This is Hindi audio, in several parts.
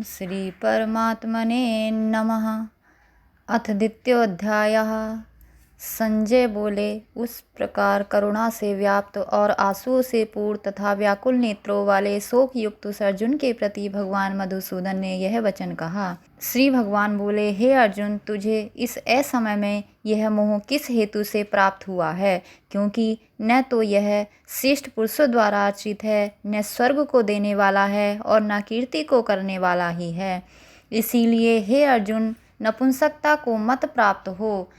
श्री परमात्मने नमः। अथ द्वितीयोऽध्यायः। संजय बोले, उस प्रकार करुणा से व्याप्त और आंसुओं से पूर्ण तथा व्याकुल नेत्रों वाले शोक युक्त उस अर्जुन के प्रति भगवान मधुसूदन ने यह वचन कहा। श्री भगवान बोले, हे अर्जुन, तुझे इस असमय में यह मोह किस हेतु से प्राप्त हुआ है? क्योंकि न तो यह श्रेष्ठ पुरुषों द्वारा अर्चित है, न स्वर्ग को देने वाला है और न कीर्ति को करने वाला ही है। इसीलिए हे अर्जुन, नपुंसकता को मत प्राप्त हो।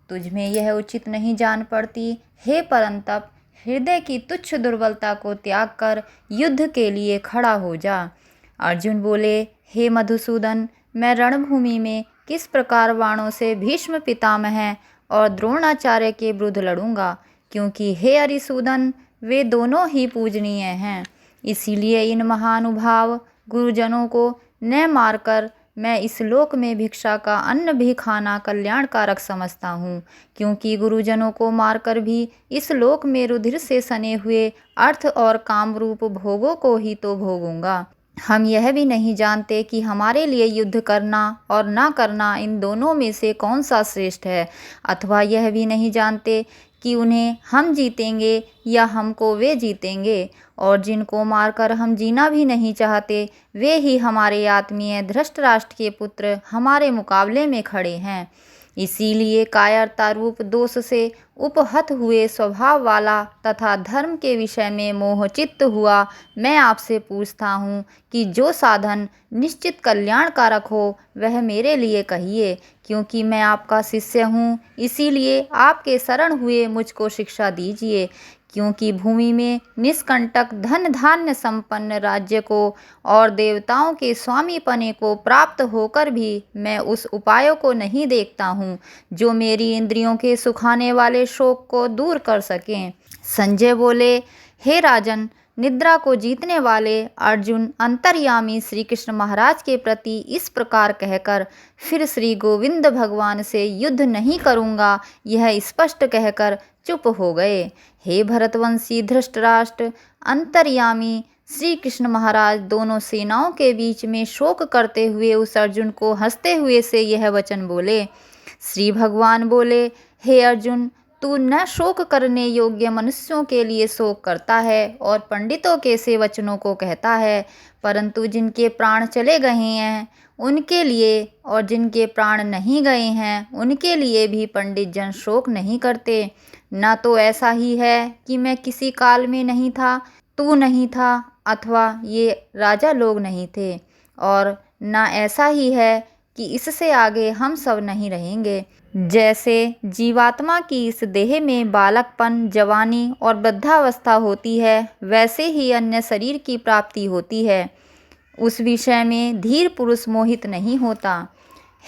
तुझमें यह उचित नहीं जान पड़ती। हे परंतप, हृदय की तुच्छ दुर्बलता को त्याग कर युद्ध के लिए खड़ा हो जा। अर्जुन बोले, हे मधुसूदन, मैं रणभूमि में किस प्रकार बाणों से भीष्म पितामह और द्रोणाचार्य के विरुद्ध लड़ूंगा? क्योंकि हे अरिसूदन, वे दोनों ही पूजनीय हैं। इसीलिए इन महानुभाव गुरुजनों को न मारकर मैं इस लोक में भिक्षा का अन्न भी खाना कल्याणकारक समझता हूँ। क्योंकि गुरुजनों को मारकर भी इस लोक में रुधिर से सने हुए अर्थ और काम रूप भोगों को ही तो भोगूंगा। हम यह भी नहीं जानते कि हमारे लिए युद्ध करना और ना करना, इन दोनों में से कौन सा श्रेष्ठ है। अथवा यह भी नहीं जानते कि उन्हें हम जीतेंगे या हमको वे जीतेंगे। और जिनको मारकर हम जीना भी नहीं चाहते, वे ही हमारे आत्मीय धृतराष्ट्र के पुत्र हमारे मुकाबले में खड़े हैं। इसीलिए कायरता रूप दोष से उपहत हुए स्वभाव वाला तथा धर्म के विषय में मोहचित्त हुआ मैं आपसे पूछता हूँ कि जो साधन निश्चित कल्याणकारक हो वह मेरे लिए कहिए। क्योंकि मैं आपका शिष्य हूँ, इसीलिए आपके शरण हुए मुझको शिक्षा दीजिए। क्योंकि भूमि में निष्कंटक धन धान्य संपन्न राज्य को और देवताओं के स्वामी पने को प्राप्त होकर भी मैं उस उपायों को नहीं देखता हूँ जो मेरी इंद्रियों के सुखाने वाले शोक को दूर कर सकें। संजय बोले, हे राजन, निद्रा को जीतने वाले अर्जुन अंतर्यामी श्री कृष्ण महाराज के प्रति इस प्रकार कहकर फिर श्री गोविंद भगवान से युद्ध नहीं करूँगा यह स्पष्ट कहकर चुप हो गए। हे भरतवंशी धृतराष्ट्र, अंतर्यामी श्री कृष्ण महाराज दोनों सेनाओं के बीच में शोक करते हुए उस अर्जुन को हंसते हुए से यह वचन बोले। श्री भगवान बोले, हे अर्जुन, तू न शोक करने योग्य मनुष्यों के लिए शोक करता है और पंडितों के से वचनों को कहता है, परंतु जिनके प्राण चले गए हैं उनके लिए और जिनके प्राण नहीं गए हैं उनके लिए भी पंडित जन शोक नहीं करते। न तो ऐसा ही है कि मैं किसी काल में नहीं था, तू नहीं था, अथवा ये राजा लोग नहीं थे, और न ऐसा ही है कि इससे आगे हम सब नहीं रहेंगे। जैसे जीवात्मा की इस देह में बालकपन, जवानी और वृद्धावस्था होती है, वैसे ही अन्य शरीर की प्राप्ति होती है। उस विषय में धीर पुरुष मोहित नहीं होता।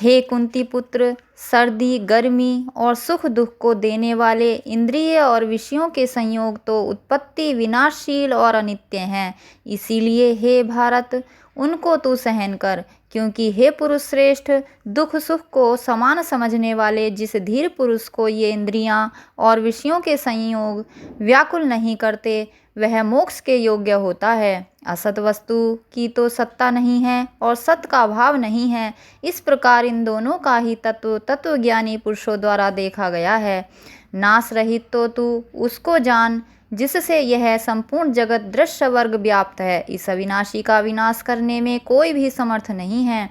हे कुंती पुत्र, सर्दी, गर्मी और सुख दुख को देने वाले इंद्रिय और विषयों के संयोग तो उत्पत्ति विनाशशील और अनित्य हैं। इसीलिए हे भारत, उनको तू सहन कर। क्योंकि हे पुरुष श्रेष्ठ, दुख सुख को समान समझने वाले जिस धीर पुरुष को ये इंद्रियां और विषयों के संयोग व्याकुल नहीं करते, वह मोक्ष के योग्य होता है। असत वस्तु की तो सत्ता नहीं है और सत का भाव नहीं है। इस प्रकार इन दोनों का ही तत्वज्ञानी पुरुषों द्वारा देखा गया है। नाश रहित तो तू उसको जान जिससे यह संपूर्ण जगत दृश्य वर्ग व्याप्त है। इस अविनाशी का विनाश करने में कोई भी समर्थ नहीं है।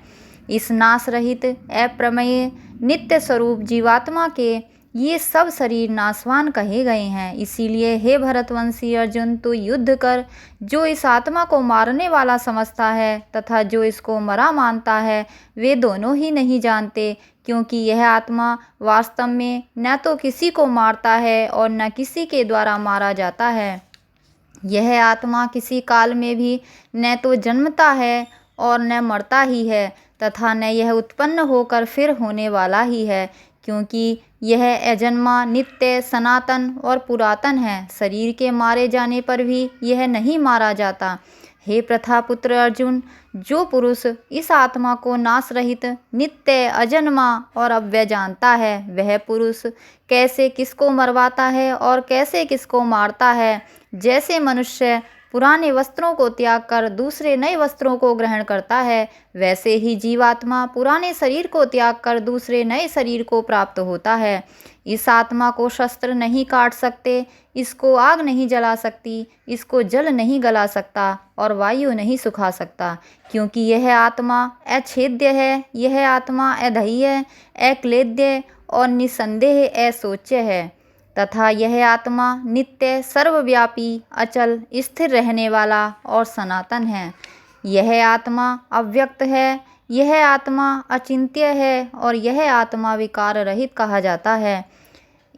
इस नाश रहित अप्रमेय नित्य स्वरूप जीवात्मा के ये सब शरीर नाशवान कहे गए हैं। इसीलिए हे भरतवंशी अर्जुन, तू युद्ध कर। जो इस आत्मा को मारने वाला समझता है तथा जो इसको मरा मानता है, वे दोनों ही नहीं जानते। क्योंकि यह आत्मा वास्तव में न तो किसी को मारता है और न किसी के द्वारा मारा जाता है। यह आत्मा किसी काल में भी न तो जन्मता है और न मरता ही है, तथा न यह उत्पन्न होकर फिर होने वाला ही है। क्योंकि यह अजन्मा, नित्य, सनातन और पुरातन है। शरीर के मारे जाने पर भी यह नहीं मारा जाता। हे प्रथापुत्र अर्जुन, जो पुरुष इस आत्मा को नाश रहित, नित्य, अजन्मा और अव्यय जानता है, वह पुरुष कैसे किसको मरवाता है और कैसे किसको मारता है। जैसे मनुष्य पुराने वस्त्रों को त्याग कर दूसरे नए वस्त्रों को ग्रहण करता है, वैसे ही जीवात्मा पुराने शरीर को त्याग कर दूसरे नए शरीर को प्राप्त होता है। इस आत्मा को शस्त्र नहीं काट सकते, इसको आग नहीं जला सकती, इसको जल नहीं गला सकता और वायु नहीं सुखा सकता, क्योंकि यह आत्मा अछेद्य है, यह आत्मा अधेय, अक्लेद्य और निसंदेह असोच्य है तथा यह आत्मा नित्य, सर्वव्यापी, अचल, स्थिर रहने वाला और सनातन है। यह आत्मा अव्यक्त है, यह आत्मा अचिंत्य है और यह आत्मा विकार रहित कहा जाता है।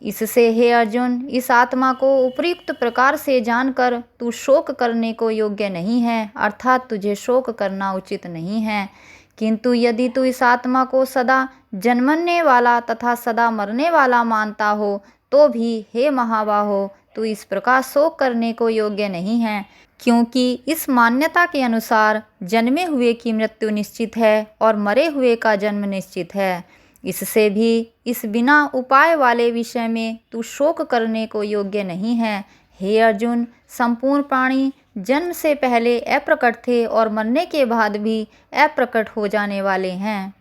इससे हे अर्जुन, इस आत्मा को उपयुक्त प्रकार से जानकर तू शोक करने को योग्य नहीं है, अर्थात तुझे शोक करना उचित नहीं है। किंतु यदि तू इस आत्मा को सदा जन्मने वाला तथा सदा मरने वाला मानता हो तो भी हे महाबाहो, तू इस प्रकार शोक करने को योग्य नहीं है, क्योंकि इस मान्यता के अनुसार जन्मे हुए की मृत्यु निश्चित है और मरे हुए का जन्म निश्चित है। इससे भी इस बिना उपाय वाले विषय में तू शोक करने को योग्य नहीं है। हे अर्जुन, संपूर्ण प्राणी जन्म से पहले अप्रकट थे और मरने के बाद भी अप्रकट हो जाने वाले हैं,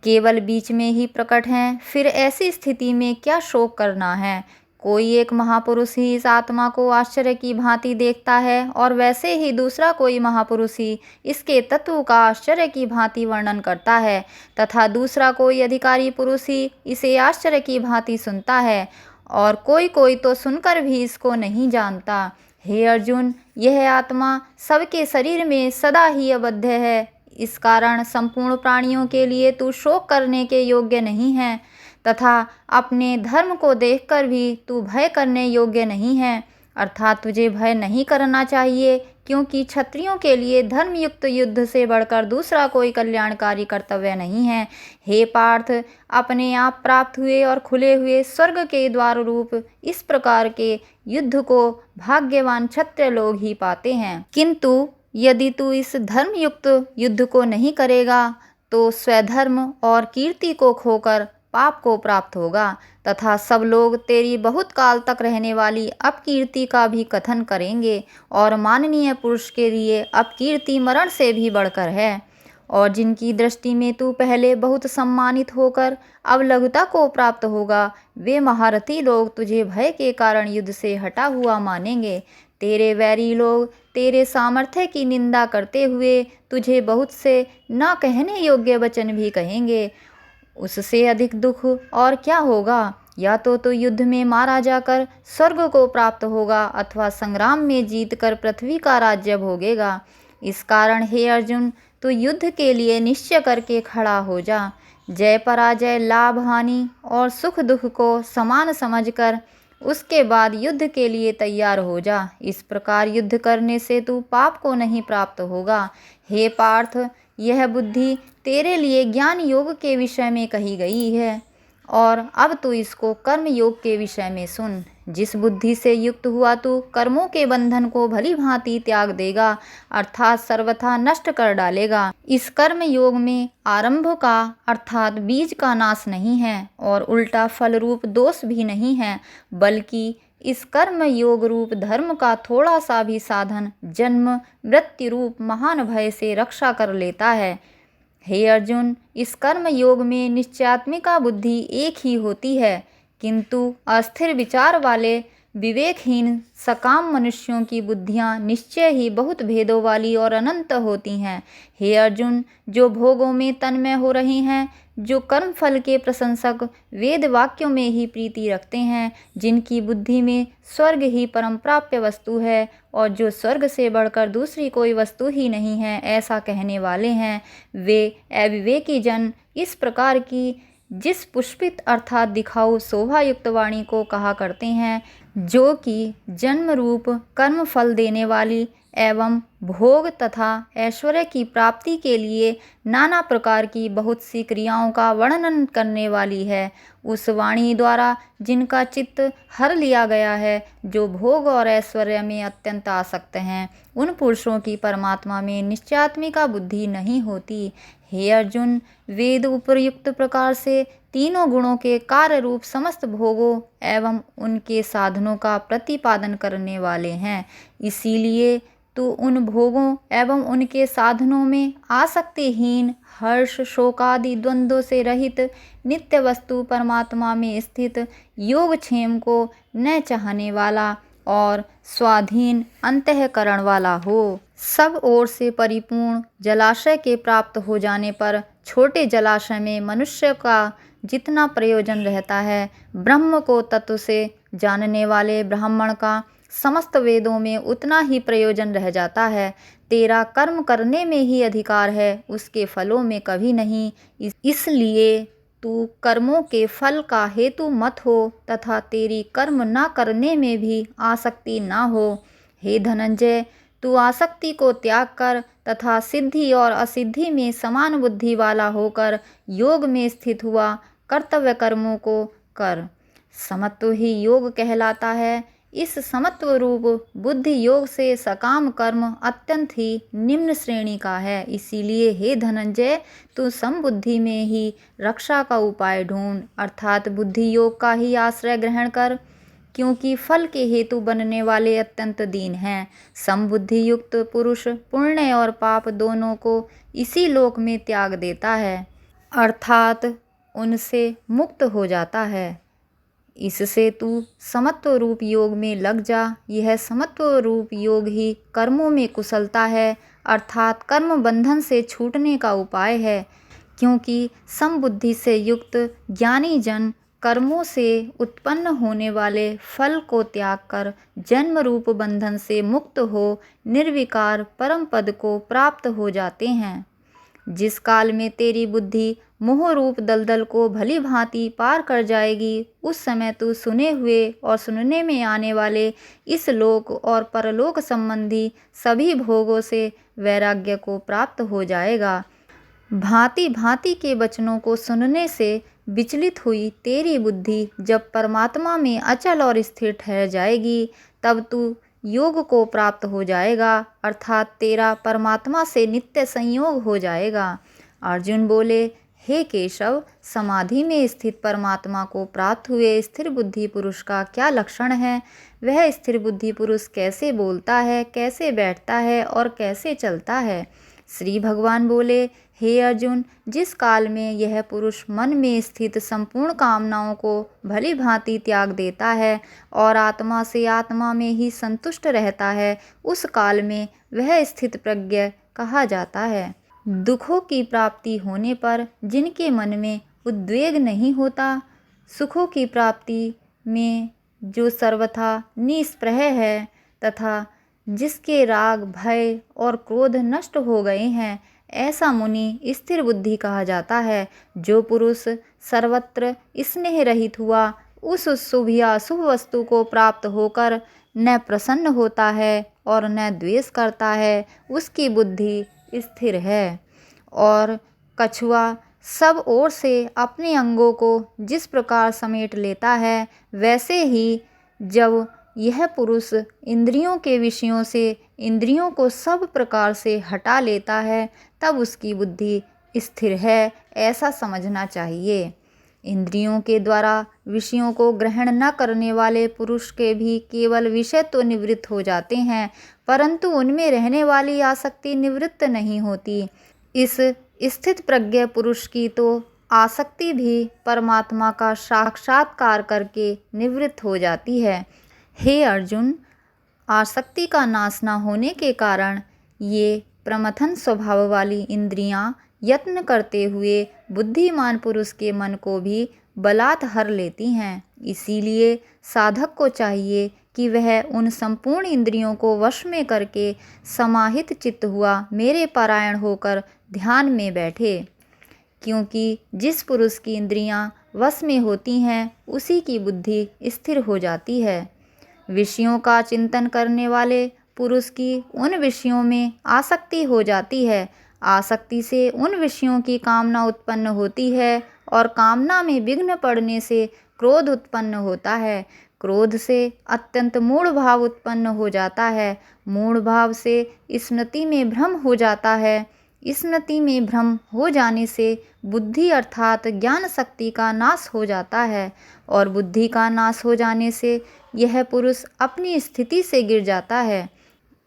केवल बीच में ही प्रकट हैं। फिर ऐसी स्थिति में क्या शोक करना है? कोई एक महापुरुष ही इस आत्मा को आश्चर्य की भांति देखता है और वैसे ही दूसरा कोई महापुरुष ही इसके तत्व का आश्चर्य की भांति वर्णन करता है तथा दूसरा कोई अधिकारी पुरुष ही इसे आश्चर्य की भांति सुनता है और कोई कोई तो सुनकर भी इसको नहीं जानता। हे अर्जुन, यह आत्मा सबके शरीर में सदा ही अबद्ध है, इस कारण संपूर्ण प्राणियों के लिए तू शोक करने के योग्य नहीं है तथा अपने धर्म को देखकर भी तू भय करने योग्य नहीं है, अर्थात तुझे भय नहीं करना चाहिए, क्योंकि क्षत्रियों के लिए धर्मयुक्त युद्ध से बढ़कर दूसरा कोई कल्याणकारी कर्तव्य नहीं है। हे पार्थ, अपने आप प्राप्त हुए और खुले हुए स्वर्ग के द्वार रूप इस प्रकार के युद्ध को भाग्यवान क्षत्रिय लोग ही पाते हैं। किंतु यदि तू इस धर्मयुक्त युद्ध को नहीं करेगा तो स्वधर्म और कीर्ति को खोकर पाप को प्राप्त होगा तथा सब लोग तेरी बहुत काल तक रहने वाली अपकीर्ति का भी कथन करेंगे और माननीय पुरुष के लिए अपकीर्ति मरण से भी बढ़कर है। और जिनकी दृष्टि में तू पहले बहुत सम्मानित होकर अब लघुता को प्राप्त होगा, वे महारथी लोग तुझे भय के कारण युद्ध से हटा हुआ मानेंगे। तेरे वैरी लोग तेरे सामर्थ्य की निंदा करते हुए तुझे बहुत से न कहने योग्य वचन भी कहेंगे। उससे अधिक दुख और क्या होगा? या तो युद्ध में मारा जाकर स्वर्ग को प्राप्त होगा अथवा संग्राम में जीतकर पृथ्वी का राज्य भोगेगा। इस कारण हे अर्जुन, तू युद्ध के लिए निश्चय करके खड़ा हो जा। जय पराजय, लाभ हानि और सुख दुख को समान समझकर उसके बाद युद्ध के लिए तैयार हो जा। इस प्रकार युद्ध करने से तू पाप को नहीं प्राप्त होगा। हे पार्थ, यह बुद्धि तेरे लिए ज्ञान योग के विषय में कही गई है और अब तू इसको कर्म योग के विषय में सुन। जिस बुद्धि से युक्त हुआ तू कर्मों के बंधन को भली भांति त्याग देगा, अर्थात सर्वथा नष्ट कर डालेगा। इस कर्म योग में आरंभ का अर्थात बीज का नाश नहीं है और उल्टा फल रूप दोष भी नहीं है, बल्कि इस कर्म योग रूप धर्म का थोड़ा सा भी साधन जन्म मृत्यु रूप महान भय से रक्षा कर लेता है। हे अर्जुन, इस कर्म योग में निश्चयात्मिका बुद्धि एक ही होती है, किंतु अस्थिर विचार वाले विवेकहीन सकाम मनुष्यों की बुद्धियां निश्चय ही बहुत भेदों वाली और अनंत होती हैं। हे अर्जुन, जो भोगों में तन्मय हो रही हैं, जो कर्म फल के प्रशंसक वेद वाक्यों में ही प्रीति रखते हैं, जिनकी बुद्धि में स्वर्ग ही परम प्राप्य वस्तु है और जो स्वर्ग से बढ़कर दूसरी कोई वस्तु ही नहीं है, ऐसा कहने वाले हैं, वे अविवेकी जन इस प्रकार की जिस पुष्पित अर्थात दिखाऊ शोभायुक्त वाणी को कहा करते हैं, जो कि जन्म रूप कर्म फल देने वाली एवं भोग तथा ऐश्वर्य की प्राप्ति के लिए नाना प्रकार की बहुत सी क्रियाओं का वर्णन करने वाली है। उस वाणी द्वारा जिनका चित्त हर लिया गया है, जो भोग और ऐश्वर्य में अत्यंत आसक्त हैं, उन पुरुषों की परमात्मा में निश्चयात्मिका बुद्धि नहीं होती। हे अर्जुन, वेद उपयुक्त प्रकार से तीनों गुणों के कार्य रूप समस्त भोगों एवं उनके साधनों का प्रतिपादन करने वाले हैं। इसीलिए तू उन भोगों एवं उनके साधनों में आसक्तिहीन, हर्ष शोकादि द्वंद्वों से रहित, नित्य वस्तु परमात्मा में स्थित, योगक्षेम को न चाहने वाला और स्वाधीन अंतःकरण वाला हो। सब ओर से परिपूर्ण जलाशय के प्राप्त हो जाने पर छोटे जलाशय में मनुष्य का जितना प्रयोजन रहता है, ब्रह्म को तत्व से जानने वाले ब्राह्मण का समस्त वेदों में उतना ही प्रयोजन रह जाता है। तेरा कर्म करने में ही अधिकार है, उसके फलों में कभी नहीं। इसलिए तू कर्मों के फल का हेतु मत हो तथा तेरी कर्म न करने में भी आसक्ति न हो। हे धनंजय, तू आसक्ति को त्याग कर तथा सिद्धि और असिद्धि में समान बुद्धि वाला होकर योग में स्थित हुआ कर्तव्य कर्मों को कर। समत्व ही योग कहलाता है। इस समत्व रूप बुद्धि योग से सकाम कर्म अत्यंत ही निम्न श्रेणी का है। इसीलिए हे धनंजय, तू समबुद्धि में ही रक्षा का उपाय ढूंढ, अर्थात बुद्धि योग का ही आश्रय ग्रहण कर, क्योंकि फल के हेतु बनने वाले अत्यंत दीन हैं। समबुद्धि युक्त पुरुष पुण्य और पाप दोनों को इसी लोक में त्याग देता है, अर्थात उनसे मुक्त हो जाता है। इससे तू समत्व रूप योग में लग जा। यह समत्व रूप योग ही कर्मों में कुशलता है, अर्थात कर्म बंधन से छूटने का उपाय है। क्योंकि समबुद्धि से युक्त ज्ञानी जन कर्मों से उत्पन्न होने वाले फल को त्याग कर जन्म रूप बंधन से मुक्त हो निर्विकार परम पद को प्राप्त हो जाते हैं। जिस काल में तेरी बुद्धि मोह रूप दलदल को भली भांति पार कर जाएगी, उस समय तू सुने हुए और सुनने में आने वाले इस लोक और परलोक संबंधी सभी भोगों से वैराग्य को प्राप्त हो जाएगा। भांति भांति के वचनों को सुनने से विचलित हुई तेरी बुद्धि जब परमात्मा में अचल और स्थिर ठहर जाएगी, तब तू योग को प्राप्त हो जाएगा, अर्थात तेरा परमात्मा से नित्य संयोग हो जाएगा। अर्जुन बोले, हे केशव, समाधि में स्थित परमात्मा को प्राप्त हुए स्थिर बुद्धि पुरुष का क्या लक्षण है? वह स्थिर बुद्धि पुरुष कैसे बोलता है, कैसे बैठता है और कैसे चलता है? श्री भगवान बोले, हे अर्जुन, जिस काल में यह पुरुष मन में स्थित संपूर्ण कामनाओं को भली भांति त्याग देता है और आत्मा से आत्मा में ही संतुष्ट रहता है, उस काल में वह स्थित प्रज्ञ कहा जाता है। दुखों की प्राप्ति होने पर जिनके मन में उद्वेग नहीं होता, सुखों की प्राप्ति में जो सर्वथा निस्पृह है तथा जिसके राग, भय और क्रोध नष्ट हो गए हैं, ऐसा मुनि स्थिर बुद्धि कहा जाता है। जो पुरुष सर्वत्र स्नेह रहित हुआ, उस शुभ या अशुभ वस्तु को प्राप्त होकर न प्रसन्न होता है और न द्वेष करता है, उसकी बुद्धि स्थिर है। और कछुआ सब ओर से अपने अंगों को जिस प्रकार समेट लेता है, वैसे ही जब यह पुरुष इंद्रियों के विषयों से इंद्रियों को सब प्रकार से हटा लेता है, तब उसकी बुद्धि स्थिर है, ऐसा समझना चाहिए। इंद्रियों के द्वारा विषयों को ग्रहण न करने वाले पुरुष के भी केवल विषय तो निवृत्त हो जाते हैं, परंतु उनमें रहने वाली आसक्ति निवृत्त नहीं होती। इस स्थित प्रज्ञ पुरुष की तो आसक्ति भी परमात्मा का साक्षात्कार करके निवृत्त हो जाती है। हे अर्जुन, आसक्ति का नाश न होने के कारण ये प्रमथन स्वभाव वाली इंद्रियां यत्न करते हुए बुद्धिमान पुरुष के मन को भी बलात् हर लेती हैं। इसीलिए साधक को चाहिए कि वह उन संपूर्ण इंद्रियों को वश में करके समाहित चित्त हुआ मेरे पारायण होकर ध्यान में बैठे, क्योंकि जिस पुरुष की इंद्रियां वश में होती हैं, उसी की बुद्धि स्थिर हो जाती है। विषयों का चिंतन करने वाले पुरुष की उन विषयों में आसक्ति हो जाती है। आसक्ति से उन विषयों की कामना उत्पन्न होती है और कामना में विघ्न पड़ने से क्रोध उत्पन्न होता है। क्रोध से अत्यंत मूढ़ भाव उत्पन्न हो जाता है। मूढ़ भाव से स्मृति में भ्रम हो जाता है। स्मृति में भ्रम हो जाने से बुद्धि अर्थात ज्ञान शक्ति का नाश हो जाता है और बुद्धि का नाश हो जाने से यह पुरुष अपनी स्थिति से गिर जाता है।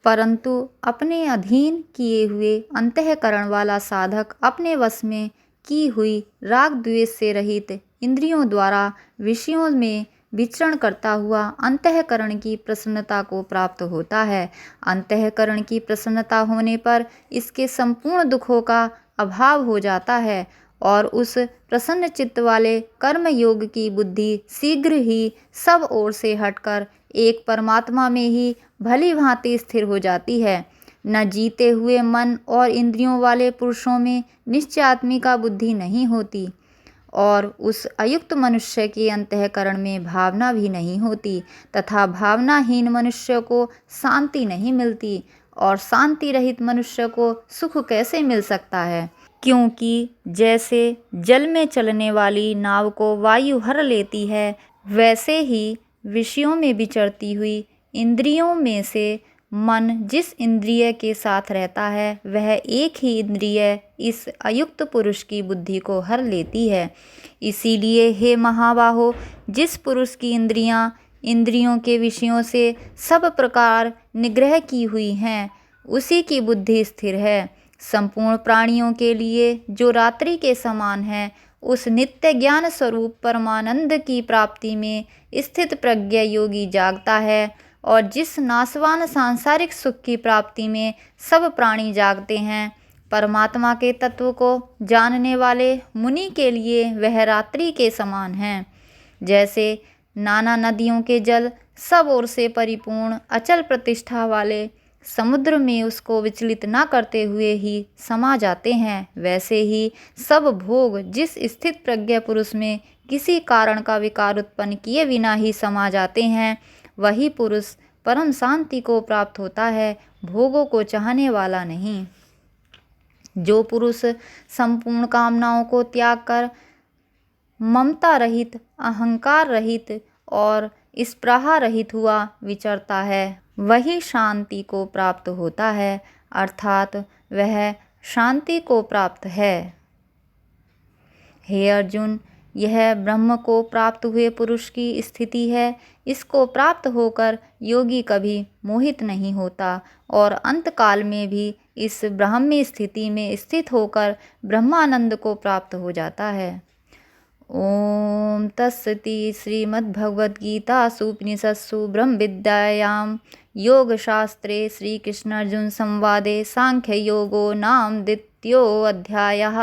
परंतु अपने अधीन किए हुए अंतःकरण वाला साधक अपने वश में की हुई राग द्वेष से रहित इंद्रियों द्वारा विषयों में विचरण करता हुआ अंतःकरण की प्रसन्नता को प्राप्त होता है। अंतःकरण की प्रसन्नता होने पर इसके संपूर्ण दुखों का अभाव हो जाता है और उस प्रसन्न चित्त वाले कर्म योग की बुद्धि शीघ्र ही सब ओर से हटकर एक परमात्मा में ही भली भांति स्थिर हो जाती है। न जीते हुए मन और इंद्रियों वाले पुरुषों में निश्चयात्मिका बुद्धि नहीं होती और उस अयुक्त मनुष्य के अंतःकरण में भावना भी नहीं होती तथा भावनाहीन मनुष्य को शांति नहीं मिलती। और शांति रहित मनुष्य को सुख कैसे मिल सकता है? क्योंकि जैसे जल में चलने वाली नाव को वायु हर लेती है, वैसे ही विषयों में विचरती हुई इंद्रियों में से मन जिस इंद्रिय के साथ रहता है वह एक ही इंद्रिय इस अयुक्त पुरुष की बुद्धि को हर लेती है। इसीलिए हे महाबाहो, जिस पुरुष की इंद्रियां इंद्रियों के विषयों से सब प्रकार निग्रह की हुई हैं, उसी की बुद्धि स्थिर है। संपूर्ण प्राणियों के लिए जो रात्रि के समान है, उस नित्य ज्ञान स्वरूप परमानंद की प्राप्ति में स्थित प्रज्ञ योगी जागता है और जिस नाशवान सांसारिक सुख की प्राप्ति में सब प्राणी जागते हैं, परमात्मा के तत्व को जानने वाले मुनि के लिए वह रात्रि के समान है। जैसे नाना नदियों के जल सब ओर से परिपूर्ण अचल प्रतिष्ठा वाले समुद्र में उसको विचलित न करते हुए ही समा जाते हैं, वैसे ही सब भोग जिस स्थित प्रज्ञ पुरुष में किसी कारण का विकार उत्पन्न किए बिना ही समा जाते हैं, वही पुरुष परम शांति को प्राप्त होता है, भोगों को चाहने वाला नहीं। जो पुरुष संपूर्ण कामनाओं को त्याग कर ममता रहित, अहंकार रहित और स्पृहा रहित हुआ विचरता है, वही शांति को प्राप्त होता है, अर्थात वह शांति को प्राप्त है। हे अर्जुन, यह ब्रह्म को प्राप्त हुए पुरुष की स्थिति है। इसको प्राप्त होकर योगी कभी मोहित नहीं होता और अंतकाल में भी इस ब्राह्मी स्थिति में स्थित होकर ब्रह्मानंद को प्राप्त हो जाता है। ओम तत्सति। श्रीमद्भगवद्गीतासु उपनिषत्सु ब्रह्म विद्यायां योगशास्त्रे श्रीकृष्णार्जुन संवादे सांख्ययोगो नाम द्वितीयोऽध्यायः।